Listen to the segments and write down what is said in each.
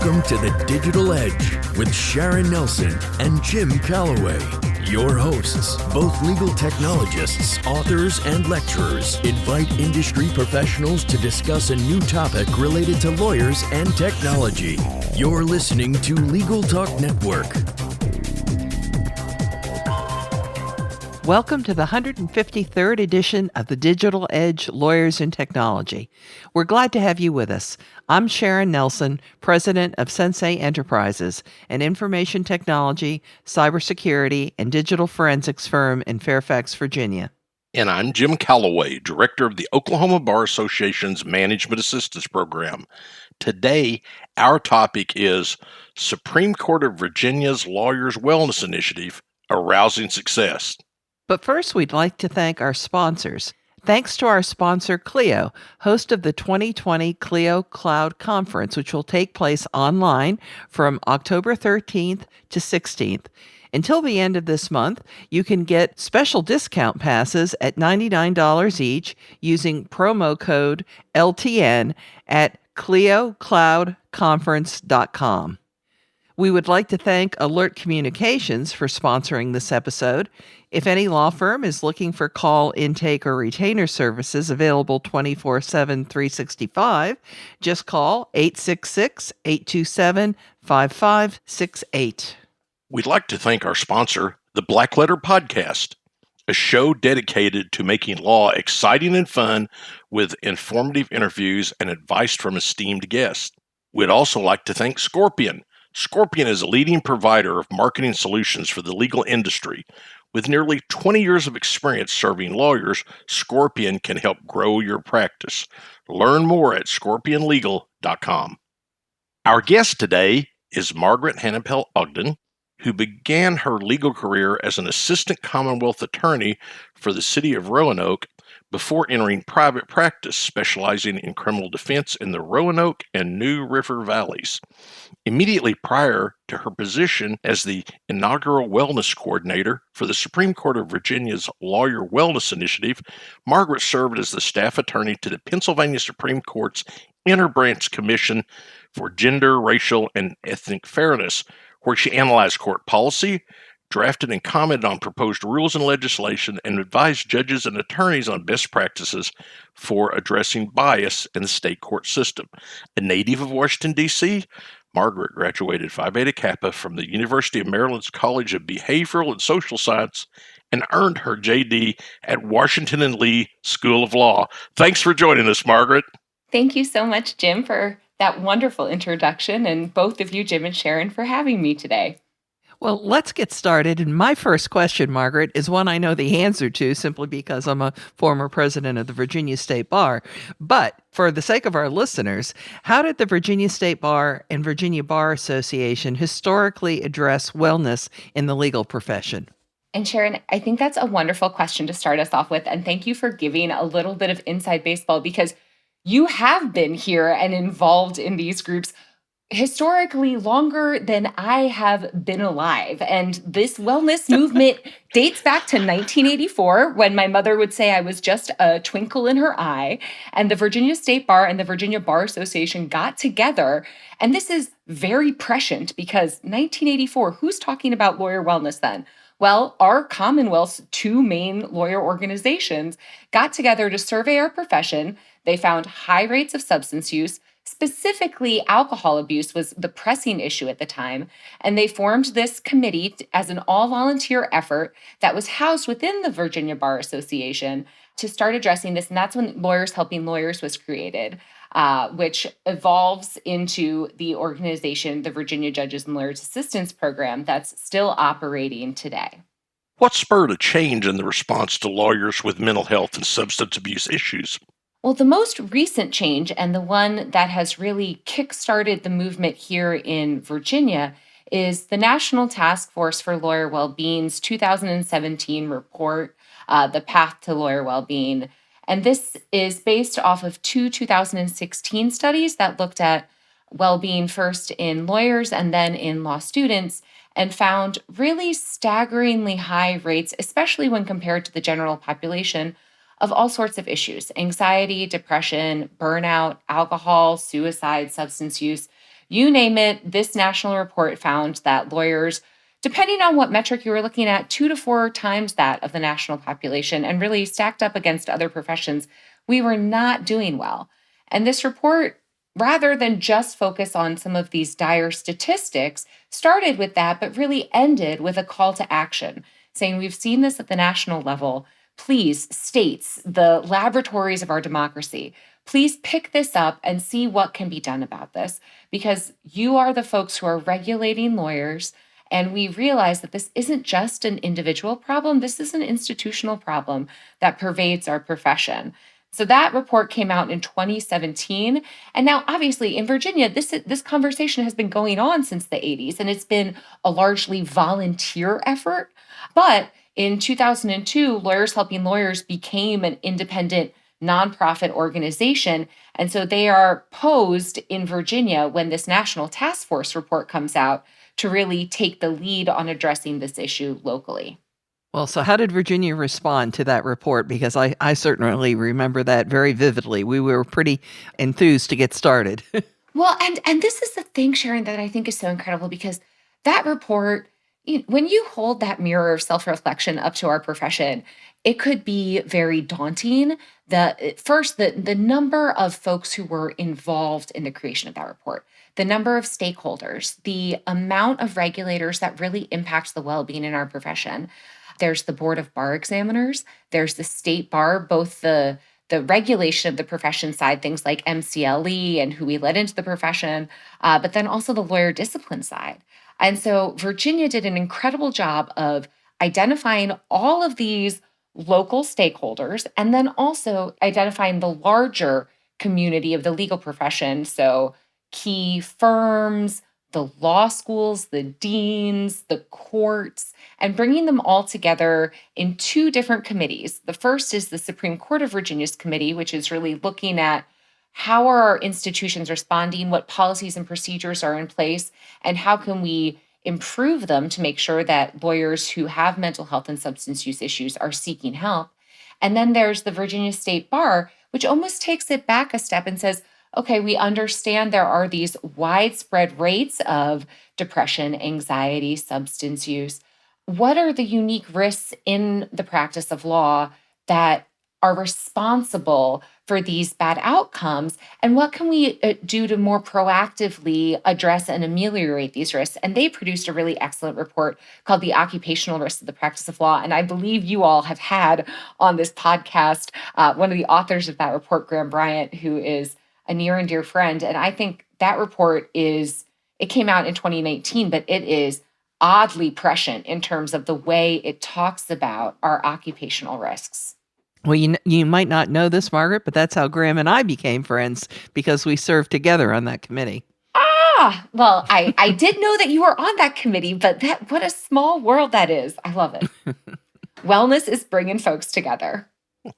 Welcome to the Digital Edge with Sharon Nelson and Jim Calloway. Your hosts, both legal technologists, authors, and lecturers, invite industry professionals to discuss a new topic related to lawyers and technology. You're listening to Legal Talk Network. Welcome to the 153rd edition of the Digital Edge Lawyers and Technology. We're glad to have you with us. I'm Sharon Nelson, president of Sensei Enterprises, an information technology, cybersecurity, and digital forensics firm in Fairfax, Virginia. And I'm Jim Calloway, director of the Oklahoma Bar Association's Management Assistance Program. Today, our topic is Supreme Court of Virginia's Lawyers Wellness Initiative, a Rousing Success. But first, we'd like to thank our sponsors. Thanks to our sponsor, Clio, host of the 2020 Clio Cloud Conference, which will take place online from October 13th to 16th. Until the end of this month, you can get special discount passes at $99 each using promo code LTN at cliocloudconference.com. We would like to thank Alert Communications for sponsoring this episode. If any law firm is looking for call, intake, or retainer services available 24/7, 365, just call 866-827-5568. We'd like to thank our sponsor, the Black Letter Podcast, a show dedicated to making law exciting and fun with informative interviews and advice from esteemed guests. We'd also like to thank Scorpion. Scorpion is a leading provider of marketing solutions for the legal industry. With nearly 20 years of experience serving lawyers, Scorpion can help grow your practice. Learn more at scorpionlegal.com. Our guest today is Margaret Ogden, who began her legal career as an assistant Commonwealth attorney for the city of Roanoke before entering private practice, specializing in criminal defense in the Roanoke and New River valleys. Immediately prior to her position as the inaugural wellness coordinator for the Supreme Court of Virginia's Lawyer Wellness Initiative, Margaret served as the staff attorney to the Pennsylvania Supreme Court's Interbranch Commission for Gender, Racial, and Ethnic Fairness, where she analyzed court policy, drafted and commented on proposed rules and legislation, and advised judges and attorneys on best practices for addressing bias in the state court system. A native of Washington, D.C., Margaret graduated Phi Beta Kappa from the University of Maryland's College of Behavioral and Social Science and earned her J.D. at Washington and Lee School of Law. Thanks for joining us, Margaret. Thank you so much, Jim, for that wonderful introduction, and both of you, Jim and Sharon, for having me today. Well, let's get started. And my first question, Margaret, is one I know the answer to simply because I'm a former president of the Virginia State Bar. But for the sake of our listeners, how did the Virginia State Bar and Virginia Bar Association historically address wellness in the legal profession? And Sharon, I think that's a wonderful question to start us off with. And thank you for giving a little bit of inside baseball, because you have been here and involved in these groups historically longer than I have been alive. And this wellness movement dates back to 1984, when my mother would say I was just a twinkle in her eye. And the Virginia State Bar and the Virginia Bar Association got together. And this is very prescient, because 1984, who's talking about lawyer wellness then? Well, our Commonwealth's two main lawyer organizations got together to survey our profession. They found high rates of substance use. Specifically, alcohol abuse was the pressing issue at the time, and they formed this committee as an all-volunteer effort that was housed within the Virginia Bar Association to start addressing this, and that's when Lawyers Helping Lawyers was created, which evolves into the organization, the Virginia Judges and Lawyers Assistance Program, that's still operating today. What spurred a change in the response to lawyers with mental health and substance abuse issues? Well, the most recent change, and the one that has really kickstarted the movement here in Virginia, is the National Task Force for Lawyer Wellbeing's 2017 report, The Path to Lawyer Wellbeing. And this is based off of two 2016 studies that looked at well-being first in lawyers and then in law students, and found really staggeringly high rates, especially when compared to the general population, of all sorts of issues: anxiety, depression, burnout, alcohol, suicide, substance use. You name it, this national report found that lawyers, depending on what metric you were looking at, 2 to 4 times that of the national population, and really stacked up against other professions, we were not doing well. And this report, rather than just focus on some of these dire statistics, started with that, but really ended with a call to action, saying we've seen this at the national level. Please, states, the laboratories of our democracy, please pick this up and see what can be done about this, because you are the folks who are regulating lawyers. And we realize that this isn't just an individual problem, this is an institutional problem that pervades our profession. So that report came out in 2017. And now, obviously, in Virginia, this conversation has been going on since the 80s, and it's been a largely volunteer effort. But in 2002, Lawyers Helping Lawyers became an independent nonprofit organization. And so they are posed in Virginia when this national task force report comes out to really take the lead on addressing this issue locally. Well, so how did Virginia respond to that report? Because I certainly remember that very vividly. We were pretty enthused to get started. Well, and this is the thing, Sharon, that I think is so incredible, because that report, when you hold that mirror of self-reflection up to our profession, it could be very daunting. The number of folks who were involved in the creation of that report, the number of stakeholders, the amount of regulators that really impact the well-being in our profession. There's the Board of Bar Examiners, there's the state bar, both the regulation of the profession side, things like MCLE and who we let into the profession, but then also the lawyer discipline side. And so Virginia did an incredible job of identifying all of these local stakeholders and then also identifying the larger community of the legal profession. So key firms, the law schools, the deans, the courts, and bringing them all together in 2 different committees. The first is the Supreme Court of Virginia's committee, which is really looking at how are our institutions responding, what policies and procedures are in place, and how can we improve them to make sure that lawyers who have mental health and substance use issues are seeking help. And then there's the Virginia State Bar, which almost takes it back a step and says, okay, we understand there are these widespread rates of depression, anxiety, substance use. What are the unique risks in the practice of law that are responsible for these bad outcomes? And what can we do to more proactively address and ameliorate these risks? And they produced a really excellent report called The Occupational Risks of the Practice of Law. And I believe you all have had on this podcast one of the authors of that report, Graham Bryant, who is a near and dear friend. And I think that report it came out in 2019, but it is oddly prescient in terms of the way it talks about our occupational risks. Well, you might not know this, Margaret, but that's how Graham and I became friends, because we served together on that committee. Well, I did know that you were on that committee, but what a small world that is. I love it. Wellness is bringing folks together.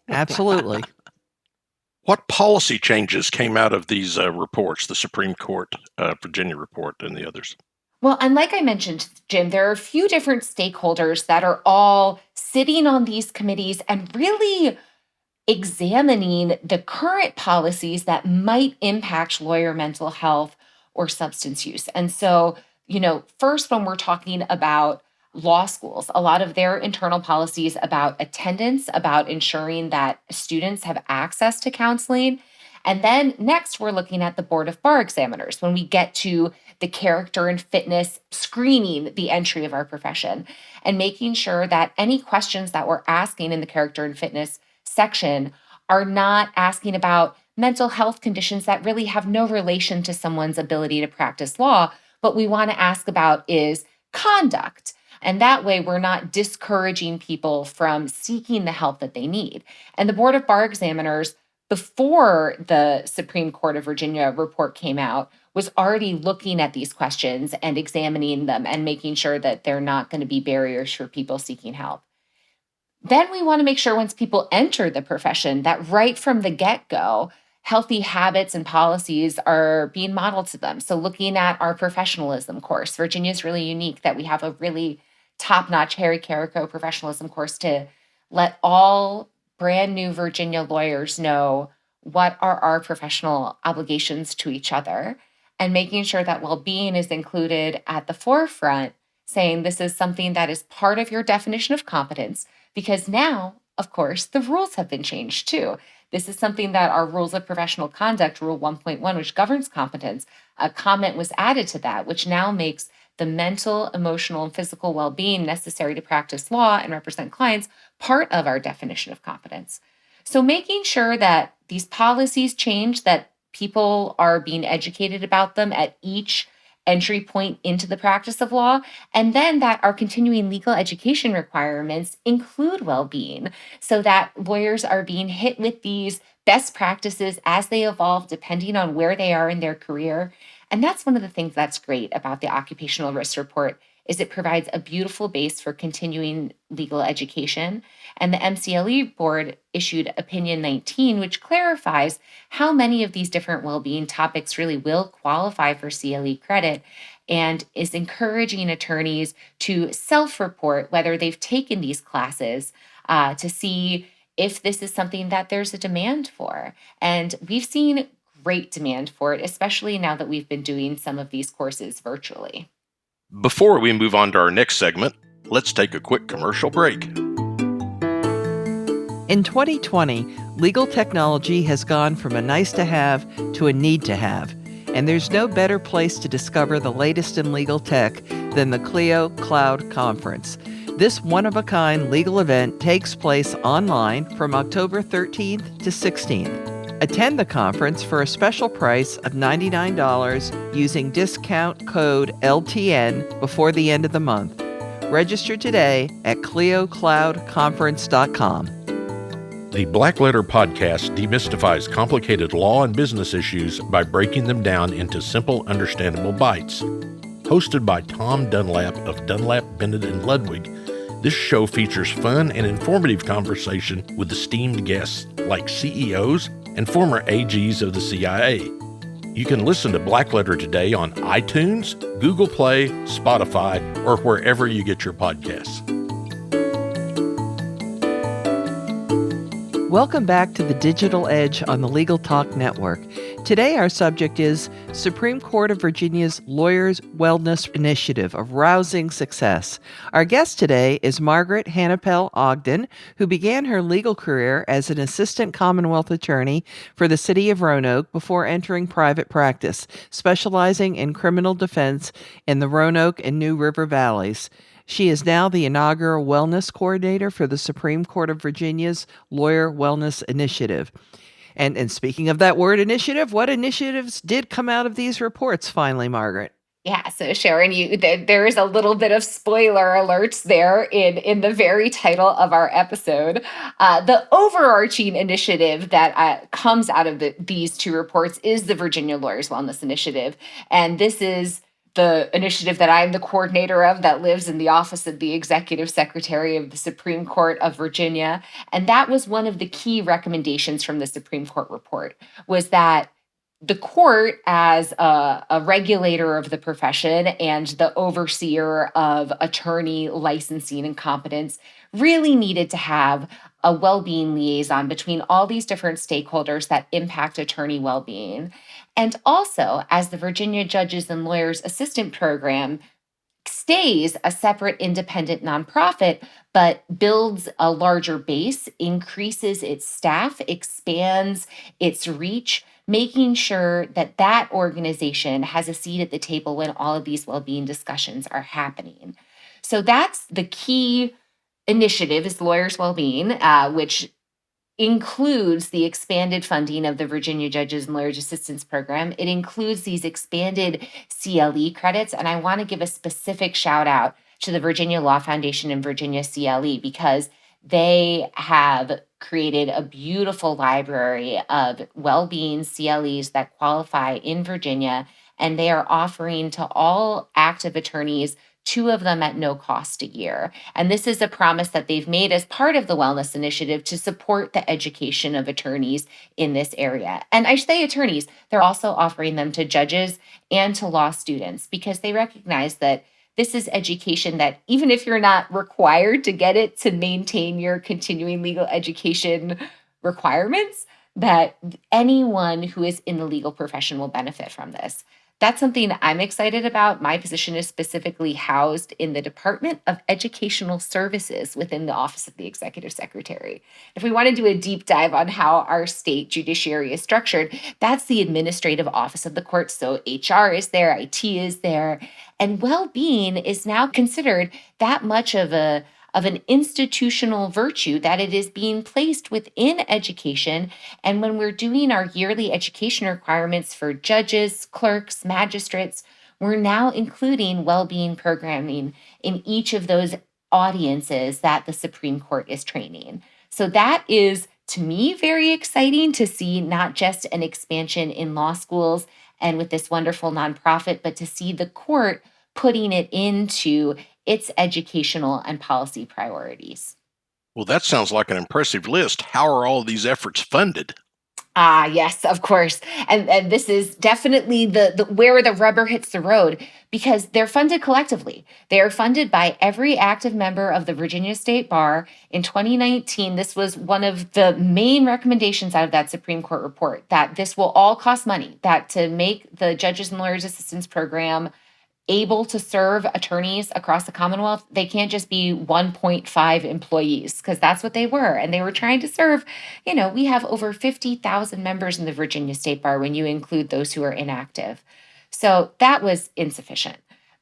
Absolutely. What policy changes came out of these reports, the Supreme Court Virginia report and the others? Well, and like I mentioned, Jim, there are a few different stakeholders that are all sitting on these committees and really examining the current policies that might impact lawyer mental health or substance use. And so, first, when we're talking about law schools, a lot of their internal policies about attendance, about ensuring that students have access to counseling. And then next, we're looking at the Board of Bar Examiners when we get to the character and fitness screening the entry of our profession and making sure that any questions that we're asking in the character and fitness section are not asking about mental health conditions that really have no relation to someone's ability to practice law. What we want to ask about is conduct. And that way, we're not discouraging people from seeking the help that they need. And the Board of Bar Examiners, before the Supreme Court of Virginia report came out, was already looking at these questions and examining them and making sure that they're not going to be barriers for people seeking help. Then we want to make sure once people enter the profession that right from the get-go, healthy habits and policies are being modeled to them. So looking at our professionalism course, Virginia is really unique that we have a really top-notch Harry Carrico professionalism course to let all brand new Virginia lawyers know what are our professional obligations to each other. and making sure that well-being is included at the forefront, saying this is something that is part of your definition of competence, because now, of course, the rules have been changed too. This is something that our rules of professional conduct, Rule 1.1, which governs competence, a comment was added to that, which now makes the mental, emotional, and physical well-being necessary to practice law and represent clients part of our definition of competence. So making sure that these policies change, that people are being educated about them at each entry point into the practice of law, and then that our continuing legal education requirements include well-being, so that lawyers are being hit with these best practices as they evolve depending on where they are in their career. And that's one of the things that's great about the occupational risk report, is it provides a beautiful base for continuing legal education. And the MCLE board issued Opinion 19, which clarifies how many of these different well-being topics really will qualify for CLE credit, and is encouraging attorneys to self-report whether they've taken these classes to see if this is something that there's a demand for. And we've seen great demand for it, especially now that we've been doing some of these courses virtually. Before we move on to our next segment, let's take a quick commercial break. In 2020, legal technology has gone from a nice-to-have to a need-to-have, and there's no better place to discover the latest in legal tech than the Clio Cloud Conference. This one-of-a-kind legal event takes place online from October 13th to 16th. Attend the conference for a special price of $99 using discount code LTN before the end of the month. Register today at cliocloudconference.com. The Black Letter Podcast demystifies complicated law and business issues by breaking them down into simple, understandable bites. Hosted by Tom Dunlap of Dunlap, Bennett & Ludwig, this show features fun and informative conversation with esteemed guests like CEOs and former AGs of the CIA. You can listen to Black Letter today on iTunes, Google Play, Spotify, or wherever you get your podcasts. Welcome back to the Digital Edge on the Legal Talk Network. Today our subject is Supreme Court of Virginia's Lawyers Wellness Initiative, a rousing success. Our guest today is Margaret Ogden, who began her legal career as an assistant Commonwealth attorney for the city of Roanoke before entering private practice, specializing in criminal defense in the Roanoke and New River valleys. She is now the inaugural wellness coordinator for the Supreme Court of Virginia's Lawyer Wellness Initiative. And speaking of that word initiative, what initiatives did come out of these reports finally, Margaret? Yeah, so Sharon, there is a little bit of spoiler alerts there in the very title of our episode. The overarching initiative that comes out of these two reports is the Virginia Lawyers Wellness Initiative. And this is the initiative that I'm the coordinator of, that lives in the office of the Executive Secretary of the Supreme Court of Virginia. And that was one of the key recommendations from the Supreme Court report, was that the court, as a regulator of the profession and the overseer of attorney licensing and competence, really needed to have a well-being liaison between all these different stakeholders that impact attorney well-being. And also, as the Virginia Judges and Lawyers Assistant Program stays a separate independent nonprofit, but builds a larger base, increases its staff, expands its reach, making sure that that organization has a seat at the table when all of these well-being discussions are happening. So that's the key initiative, is Lawyers Wellbeing, which includes the expanded funding of the Virginia Judges and Lawyers Assistance Program. It includes these expanded CLE credits. And I want to give a specific shout out to the Virginia Law Foundation and Virginia CLE, because they have created a beautiful library of well-being CLEs that qualify in Virginia. And they are offering to all active attorneys 2 of them at no cost a year. And this is a promise that they've made as part of the Wellness Initiative to support the education of attorneys in this area. And I say attorneys, they're also offering them to judges and to law students, because they recognize that this is education that, even if you're not required to get it to maintain your continuing legal education requirements, that anyone who is in the legal profession will benefit from this. That's something I'm excited about. My position is specifically housed in the Department of Educational Services within the Office of the Executive Secretary. If we want to do a deep dive on how our state judiciary is structured, that's the administrative office of the court. So HR is there, IT is there, and well-being is now considered that much of an institutional virtue that it is being placed within education. And when we're doing our yearly education requirements for judges, clerks, magistrates, we're now including well-being programming in each of those audiences that the Supreme Court is training. So that is, to me, very exciting to see not just an expansion in law schools and with this wonderful nonprofit, but to see the court putting it into its educational and policy priorities. Well, that sounds like an impressive list. How are all of these efforts funded? Yes, of course. And this is definitely the where the rubber hits the road, because they're funded collectively. They are funded by every active member of the Virginia State Bar. In 2019, this was one of the main recommendations out of that Supreme Court report, that this will all cost money, that to make the Judges and Lawyers Assistance Program able to serve attorneys across the Commonwealth, they can't just be 1.5 employees, because that's what they were. And they were trying to serve, we have over 50,000 members in the Virginia State Bar when you include those who are inactive. So that was insufficient.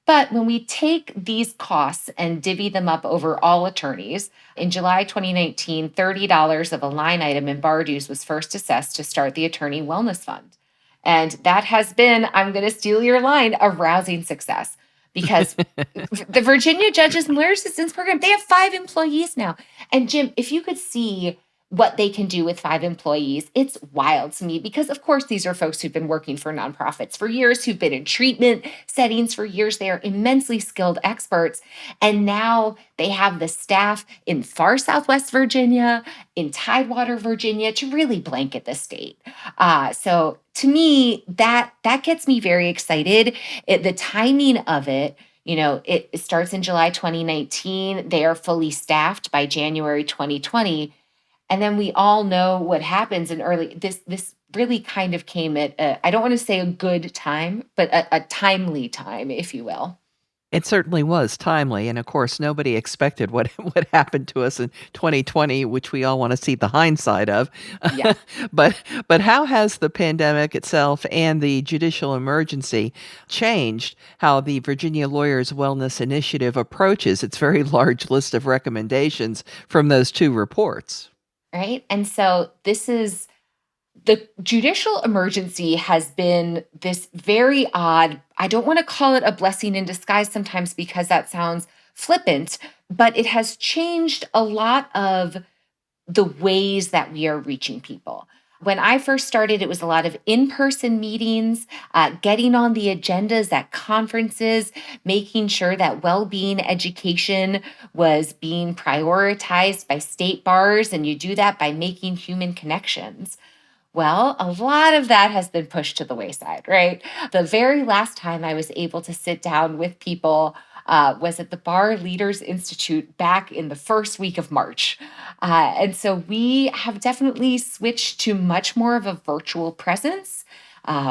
But when we take these costs and divvy them up over all attorneys, in July 2019, $30 of a line item in bar dues was first assessed to start the Attorney Wellness Fund. And that has been, I'm going to steal your line, a rousing success, because the Virginia Judges and Lawyers Assistance Program, they have 5 employees now. And Jim, if you could see what they can do with 5 employees, it's wild to me, because of course these are folks who've been working for nonprofits for years, who've been in treatment settings for years. They are immensely skilled experts. And now they have the staff in far Southwest Virginia, in Tidewater, Virginia, to really blanket the state. So to me, that gets me very excited. The timing of it, it starts in July 2019. They are fully staffed by January 2020. And then we all know what happens in this really kind of came at, I don't want to say a good time, but a timely time, if you will. It certainly was timely. And of course, nobody expected what happened to us in 2020, which we all want to see the hindsight of. Yeah. But how has the pandemic itself and the judicial emergency changed how the Virginia Lawyers Wellness Initiative approaches its very large list of recommendations from those 2 reports? Right. And so the judicial emergency has been this very odd, I don't want to call it a blessing in disguise sometimes because that sounds flippant, but it has changed a lot of the ways that we are reaching people. When I first started, it was a lot of in-person meetings, getting on the agendas at conferences, making sure that well-being education was being prioritized by state bars, and you do that by making human connections. Well, a lot of that has been pushed to the wayside, right? The very last time I was able to sit down with people was at the Bar Leaders Institute back in the first week of March. And so we have definitely switched to much more of a virtual presence,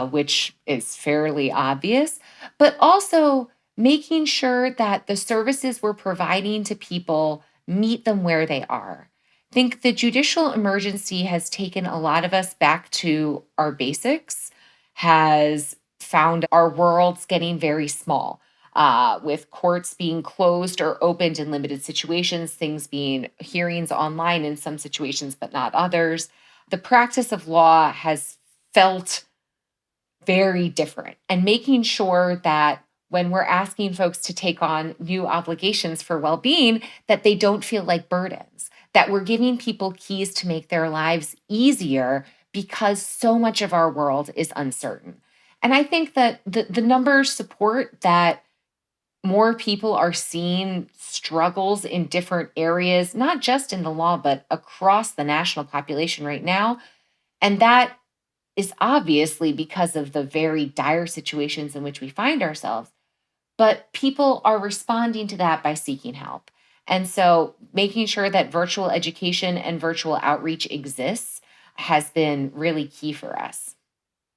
which is fairly obvious, but also making sure that the services we're providing to people meet them where they are. I think the judicial emergency has taken a lot of us back to our basics, has found our worlds getting very small. With courts being closed or opened in limited situations, things being hearings online in some situations, but not others. The practice of law has felt very different, and making sure that when we're asking folks to take on new obligations for well-being, that they don't feel like burdens, that we're giving people keys to make their lives easier, because so much of our world is uncertain. And I think that the numbers support that more people are seeing struggles in different areas, not just in the law, but across the national population right now. And that is obviously because of the very dire situations in which we find ourselves. But people are responding to that by seeking help. And so making sure that virtual education and virtual outreach exists has been really key for us.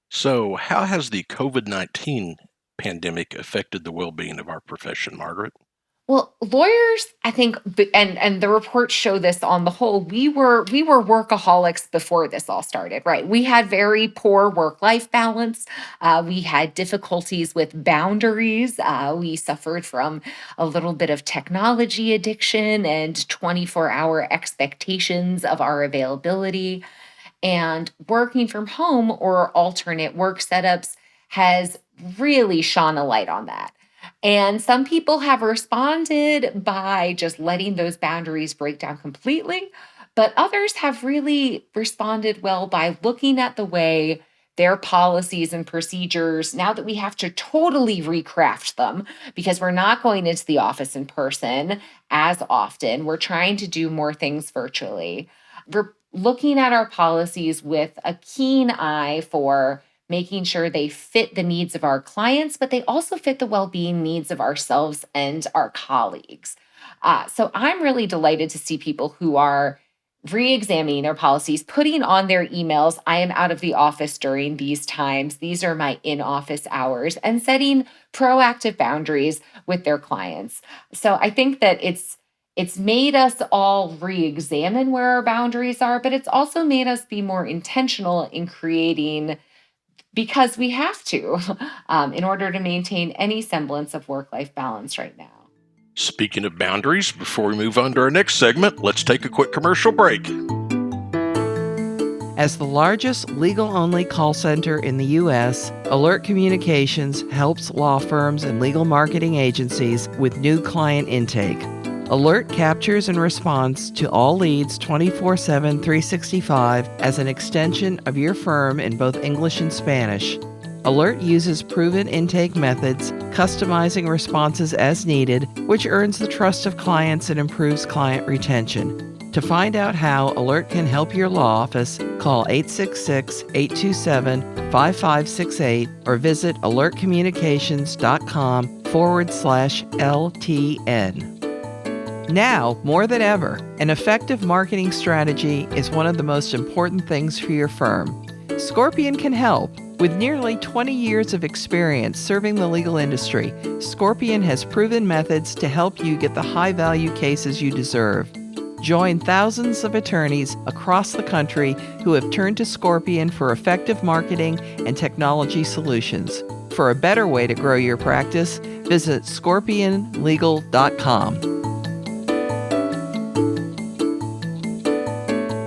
So, how has the COVID-19 pandemic affected the well-being of our profession, Margaret? Well, lawyers, I think, and the reports show this on the whole, we were workaholics before this all started, right? We had very poor work-life balance. We had difficulties with boundaries. We suffered from a little bit of technology addiction and 24-hour expectations of our availability. And working from home or alternate work setups has really shone a light on that. And some people have responded by just letting those boundaries break down completely. But others have really responded well by looking at the way their policies and procedures, now that we have to totally recraft them because we're not going into the office in person as often, we're trying to do more things virtually. We're looking at our policies with a keen eye for making sure they fit the needs of our clients, but they also fit the well being needs of ourselves and our colleagues. So I'm really delighted to see people who are re examining their policies, putting on their emails, I am out of the office during these times, these are my in office hours, and setting proactive boundaries with their clients. So I think that it's made us all re-examine where our boundaries are, but it's also made us be more intentional in creating, because we have to, in order to maintain any semblance of work-life balance right now. Speaking of boundaries, before we move on to our next segment, let's take a quick commercial break. As the largest legal-only call center in the U.S., Alert Communications helps law firms and legal marketing agencies with new client intake. Alert captures and responds to all leads 24/7, 365 as an extension of your firm in both English and Spanish. Alert uses proven intake methods, customizing responses as needed, which earns the trust of clients and improves client retention. To find out how Alert can help your law office, call 866-827-5568 or visit alertcommunications.com/LTN. Now, more than ever, an effective marketing strategy is one of the most important things for your firm. Scorpion can help. With nearly 20 years of experience serving the legal industry, Scorpion has proven methods to help you get the high-value cases you deserve. Join thousands of attorneys across the country who have turned to Scorpion for effective marketing and technology solutions. For a better way to grow your practice, visit scorpionlegal.com.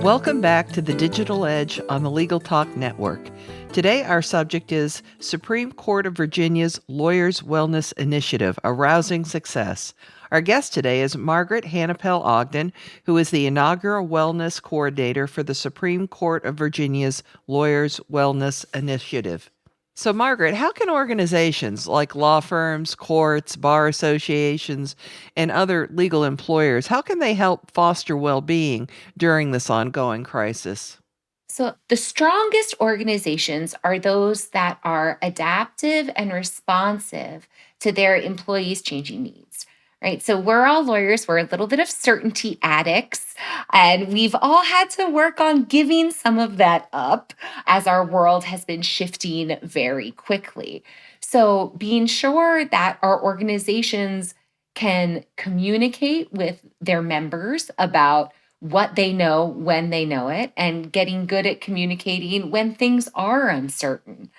Welcome back to the Digital Edge on the Legal Talk Network. Today, our subject is Supreme Court of Virginia's Lawyers' Wellness Initiative, a rousing success. Our guest today is Margaret Ogden, who is the inaugural wellness coordinator for the Supreme Court of Virginia's Lawyers' Wellness Initiative. So, Margaret, how can organizations like law firms, courts, bar associations, and other legal employers, how can they help foster well-being during this ongoing crisis? So, the strongest organizations are those that are adaptive and responsive to their employees' changing needs, right? So, we're all lawyers, we're a little bit of certainty addicts, and we've all had to work on giving some of that up as our world has been shifting very quickly. So, being sure that our organizations can communicate with their members about what they know when they know it, and getting good at communicating when things are uncertain.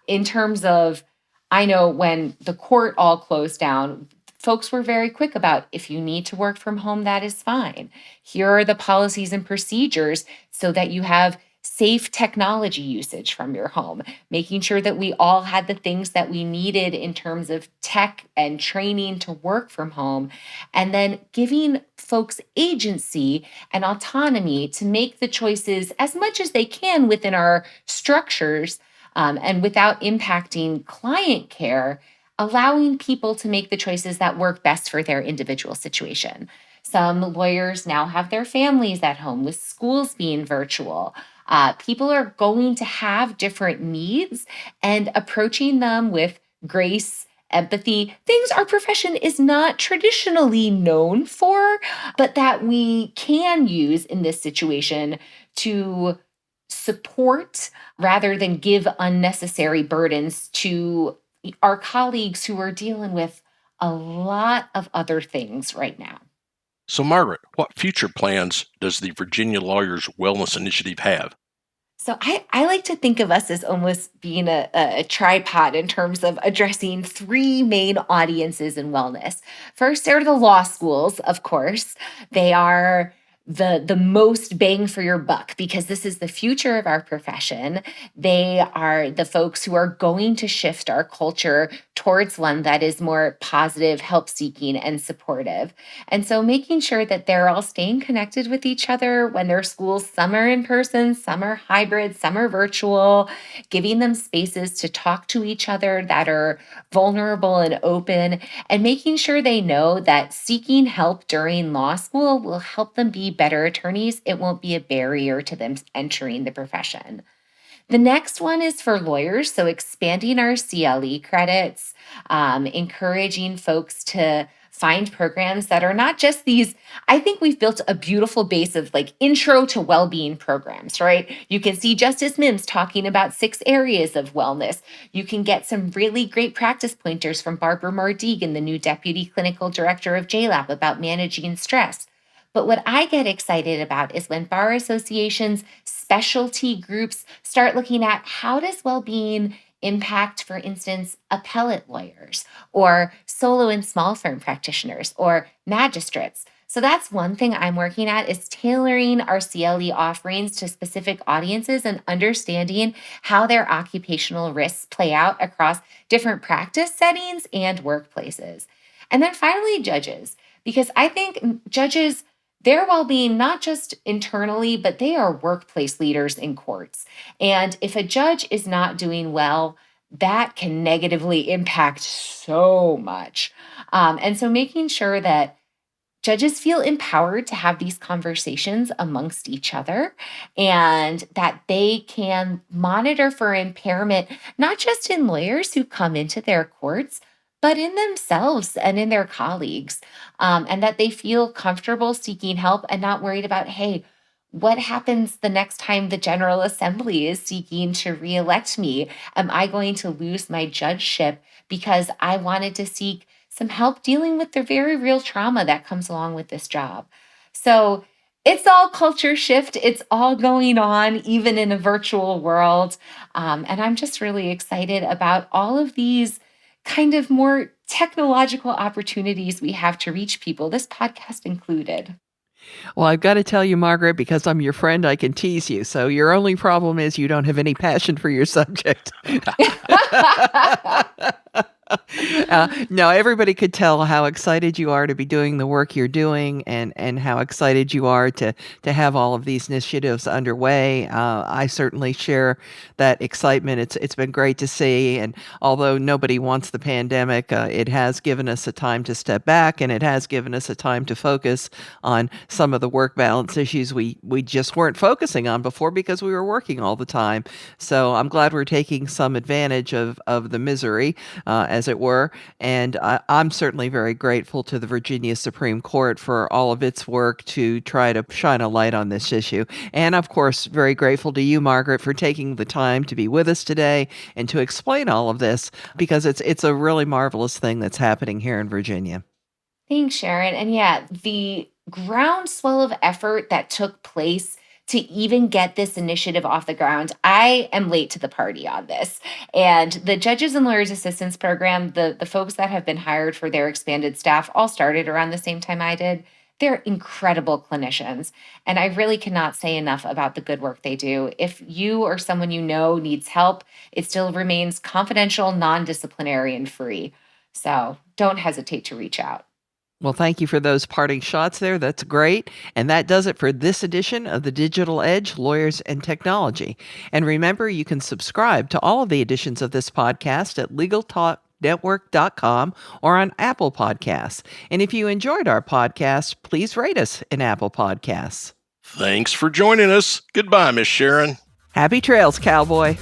In terms of, I know when the court all closed down, folks were very quick about, if you need to work from home, that is fine. Here are the policies and procedures so that you have safe technology usage from your home, making sure that we all had the things that we needed in terms of tech and training to work from home, and then giving folks agency and autonomy to make the choices as much as they can within our structures, and without impacting client care, allowing people to make the choices that work best for their individual situation. Some lawyers now have their families at home with schools being virtual. People are going to have different needs, and approaching them with grace, empathy, things our profession is not traditionally known for, but that we can use in this situation to support rather than give unnecessary burdens to our colleagues who are dealing with a lot of other things right now. So, Margaret, what future plans does the Virginia Lawyers Wellness Initiative have? So I like to think of us as almost being a tripod in terms of addressing three main audiences in wellness. First, there are the law schools, of course. They are the most bang for your buck because this is the future of our profession. They are the folks who are going to shift our culture towards one that is more positive, help seeking, and supportive. And so making sure that they're all staying connected with each other when their schools, some are in person, some are hybrid, some are virtual, giving them spaces to talk to each other that are vulnerable and open, and making sure they know that seeking help during law school will help them be better attorneys. It won't be a barrier to them entering the profession. The next one is for lawyers, so expanding our CLE credits, encouraging folks to find programs that are not just these. I think we've built a beautiful base of like intro to well-being programs, right? You can see Justice Mims talking about 6 areas of wellness. You can get some really great practice pointers from Barbara Mardigan, the new Deputy Clinical Director of JLAB, about managing stress. But what I get excited about is when bar associations, specialty groups start looking at how does well-being impact, for instance, appellate lawyers or solo and small firm practitioners or magistrates. So that's one thing I'm working at is tailoring our CLE offerings to specific audiences and understanding how their occupational risks play out across different practice settings and workplaces. And then finally, judges, because I think judges, their well-being, not just internally, but they are workplace leaders in courts. And if a judge is not doing well, that can negatively impact so much. And so making sure that judges feel empowered to have these conversations amongst each other and that they can monitor for impairment, not just in lawyers who come into their courts, but in themselves and in their colleagues, and that they feel comfortable seeking help and not worried about, hey, what happens the next time the General Assembly is seeking to reelect me? Am I going to lose my judgeship because I wanted to seek some help dealing with the very real trauma that comes along with this job? So it's all culture shift. It's all going on, even in a virtual world. And I'm just really excited about all of these kind of more technological opportunities we have to reach people, this podcast included. Well, I've got to tell you, Margaret, because I'm your friend, I can tease you. So your only problem is you don't have any passion for your subject. No, everybody could tell how excited you are to be doing the work you're doing and how excited you are to have all of these initiatives underway. I certainly share that excitement. It's been great to see. And although nobody wants the pandemic, it has given us a time to step back, and it has given us a time to focus on some of the work balance issues we just weren't focusing on before because we were working all the time. So I'm glad we're taking some advantage of the misery, as it were. And I'm certainly very grateful to the Virginia Supreme Court for all of its work to try to shine a light on this issue. And of course, very grateful to you, Margaret, for taking the time to be with us today and to explain all of this, because it's a really marvelous thing that's happening here in Virginia. Thanks, Sharon. And yeah, the groundswell of effort that took place to even get this initiative off the ground. I am late to the party on this. And the Judges and Lawyers Assistance Program, the folks that have been hired for their expanded staff all started around the same time I did. They're incredible clinicians. And I really cannot say enough about the good work they do. If you or someone you know needs help, it still remains confidential, non-disciplinary, and free. So don't hesitate to reach out. Well, thank you for those parting shots there. That's great. And that does it for this edition of The Digital Edge, Lawyers and Technology. And remember, you can subscribe to all of the editions of this podcast at LegalTalkNetwork.com or on Apple Podcasts. And if you enjoyed our podcast, please rate us in Apple Podcasts. Thanks for joining us. Goodbye, Miss Sharon. Happy trails, cowboy.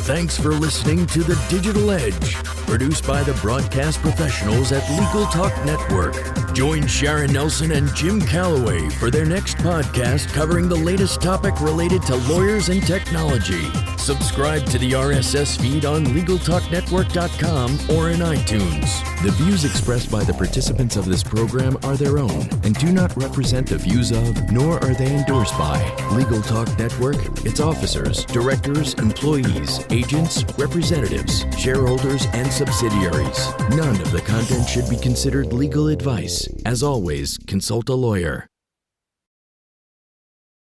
Thanks for listening to The Digital Edge, produced by the broadcast professionals at Legal Talk Network. Join Sharon Nelson and Jim Calloway for their next podcast covering the latest topic related to lawyers and technology. Subscribe to the RSS feed on LegalTalkNetwork.com or in iTunes. The views expressed by the participants of this program are their own and do not represent the views of, nor are they endorsed by, Legal Talk Network, its officers, directors, employees, agents, representatives, shareholders, and subsidiaries. None of the content should be considered legal advice. As always, consult a lawyer.